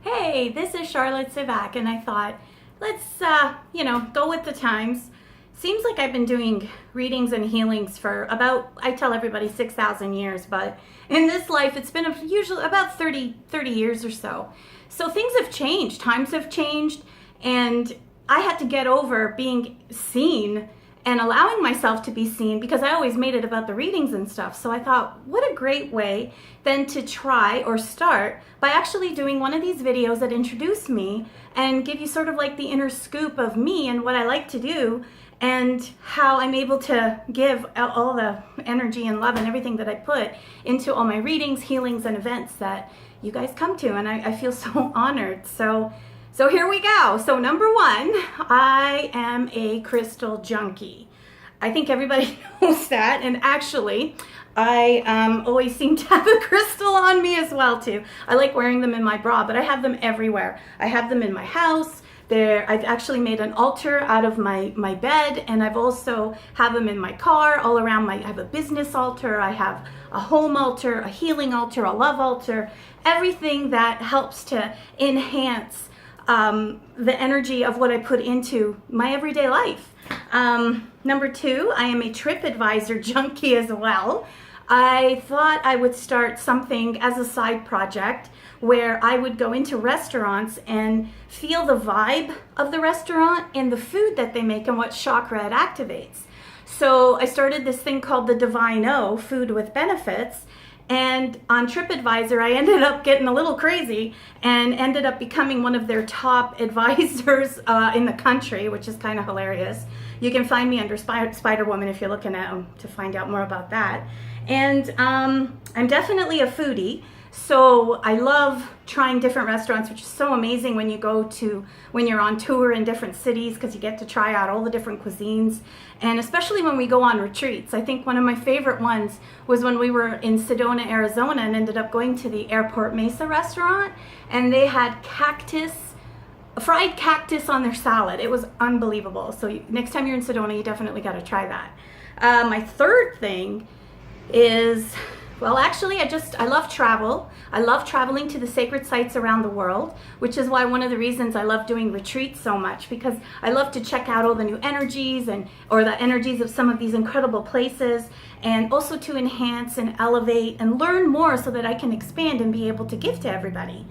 Hey, this is Charlotte Sivak, and I thought, let's, go with the times. Seems like I've been doing readings and healings for about, I tell everybody, 6,000 years, but in this life, it's been usually about 30 years or so. So things have changed, times have changed, and I had to get over being seen and allowing myself to be seen because I always made it about the readings and stuff. So I thought, what a great way then to try or start by actually doing one of these videos that introduce me and give you sort of like the inner scoop of me and what I like to do and how I'm able to give all the energy and love and everything that I put into all my readings, healings, and events that you guys come to. And I feel so honored. So here we go. So number one, I am a crystal junkie. I think everybody knows that. And actually, I always seem to have a crystal on me as well too. I like wearing them in my bra, but I have them everywhere. I have them in my house. I've actually made an altar out of my bed, and I've also have them in my car, all around I have a business altar, I have a home altar, a healing altar, a love altar, everything that helps to enhance the energy of what I put into my everyday life. Number two, I am a TripAdvisor junkie as well. I thought I would start something as a side project where I would go into restaurants and feel the vibe of the restaurant and the food that they make and what chakra it activates. So I started this thing called the Divine O, Food with Benefits. And on TripAdvisor, I ended up getting a little crazy and ended up becoming one of their top advisors in the country, which is kind of hilarious. You can find me under Spider Woman if you're looking at them to find out more about that. And I'm definitely a foodie. So I love trying different restaurants, which is so amazing when you're on tour in different cities because you get to try out all the different cuisines. And especially when we go on retreats. I think one of my favorite ones was when we were in Sedona, Arizona, and ended up going to the Airport Mesa restaurant, and they had fried cactus on their salad. It was unbelievable. So next time you're in Sedona, you definitely got to try that. My third thing is, well, actually, I love travel. I love traveling to the sacred sites around the world, which is why one of the reasons I love doing retreats so much, because I love to check out all the new energies or the energies of some of these incredible places, and also to enhance and elevate and learn more so that I can expand and be able to give to everybody.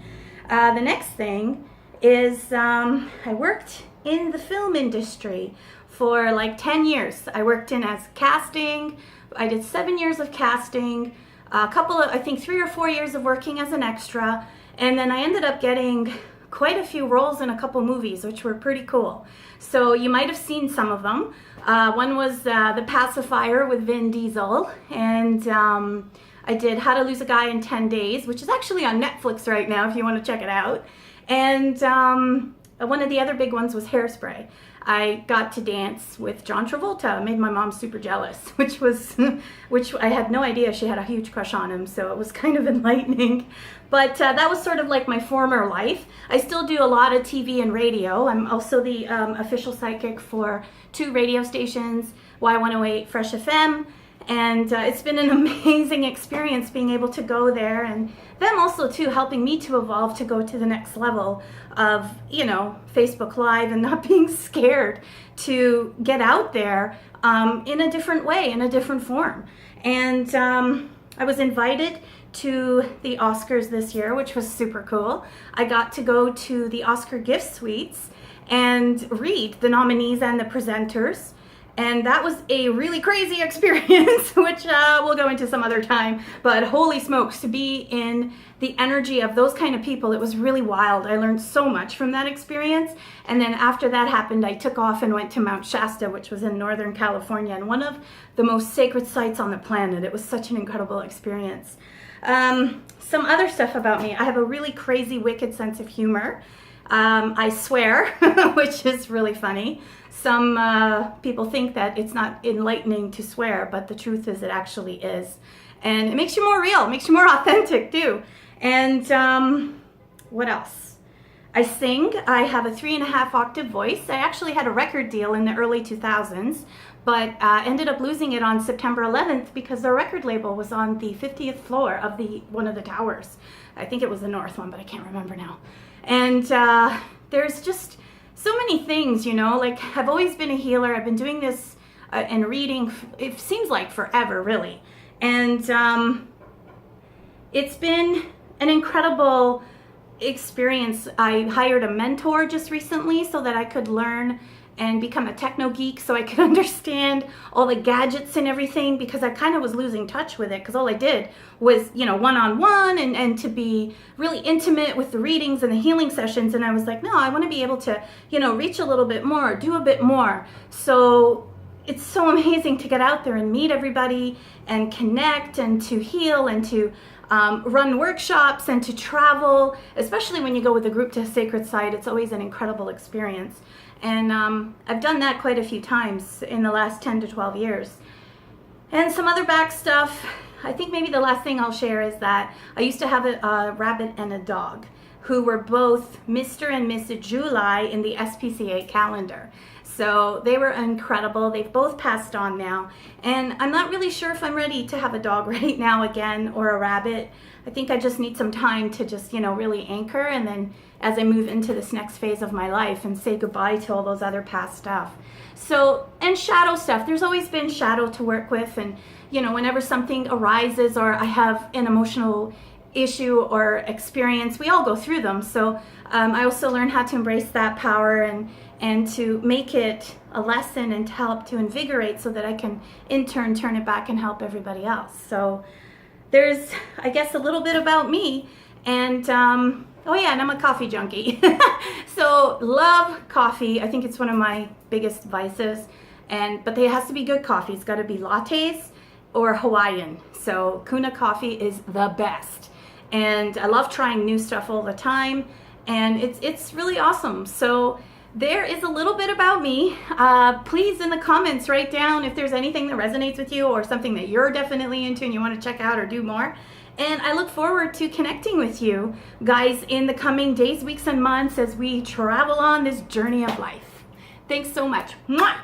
The next thing is I worked in the film industry for like 10 years. I worked in as casting. I did 7 years of casting, a couple of, I think 3 or 4 years of working as an extra, and then I ended up getting quite a few roles in a couple movies, which were pretty cool. So you might have seen some of them. One was The Pacifier with Vin Diesel, and I did How to Lose a Guy in 10 Days, which is actually on Netflix right now if you want to check it out. And one of the other big ones was Hairspray. I got to dance with John Travolta. Made my mom super jealous, which I had no idea she had a huge crush on him, so it was kind of enlightening. But that was sort of like my former life. I still do a lot of TV and radio. I'm also the official psychic for 2 radio stations, Y108 Fresh FM. And it's been an amazing experience being able to go there, and them also too helping me to evolve to go to the next level of, Facebook Live and not being scared to get out there in a different way, in a different form. And I was invited to the Oscars this year, which was super cool. I got to go to the Oscar gift suites and read the nominees and the presenters. And that was a really crazy experience, which we'll go into some other time. But holy smokes, to be in the energy of those kind of people, it was really wild. I learned so much from that experience. And then after that happened, I took off and went to Mount Shasta, which was in Northern California, and one of the most sacred sites on the planet. It was such an incredible experience. Some other stuff about me. I have a really crazy, wicked sense of humor. I swear, which is really funny. Some people think that it's not enlightening to swear, but the truth is it actually is. And it makes you more real, makes you more authentic too. And what else? I sing. I have a 3.5 octave voice. I actually had a record deal in the early 2000s, but ended up losing it on September 11th because the record label was on the 50th floor of one of the towers. I think it was the north one, but I can't remember now. And there's just so many things, you know, like I've always been a healer. I've been doing this and reading, it seems like forever, really. And it's been an incredible experience. I hired a mentor just recently so that I could learn and become a techno geek, so I could understand all the gadgets and everything, because I kind of was losing touch with it, because all I did was, you know, one-on-one and to be really intimate with the readings and the healing sessions. And I was like, no, I want to be able to, you know, reach a little bit more, do a bit more. So it's so amazing to get out there and meet everybody and connect and to heal and to run workshops and to travel, especially when you go with a group to a sacred site. It's always an incredible experience. And I've done that quite a few times in the last 10 to 12 years. And some other back stuff, I think maybe the last thing I'll share is that I used to have a rabbit and a dog who were both Mr. and Mrs. July in the SPCA calendar. So they were incredible. They've both passed on now. And I'm not really sure if I'm ready to have a dog right now again, or a rabbit. I think I just need some time to just, you know, really anchor, and then as I move into this next phase of my life and say goodbye to all those other past stuff. So, and shadow stuff. There's always been shadow to work with, and, you know, whenever something arises or I have an emotional issue or experience, we all go through them. So I also learned how to embrace that power and to make it a lesson and to help to invigorate, so that I can in turn turn it back and help everybody else. So there's, I guess, a little bit about me. And oh yeah, and I'm a coffee junkie. So love coffee. I think it's one of my biggest vices. But it has to be good coffee. It's got to be lattes or Hawaiian. So Kuna coffee is the best. And I love trying new stuff all the time, and it's really awesome. So there is a little bit about me. Please, in the comments, write down if there's anything that resonates with you or something that you're definitely into and you want to check out or do more. And I look forward to connecting with you guys in the coming days, weeks, and months as we travel on this journey of life. Thanks so much. Mwah!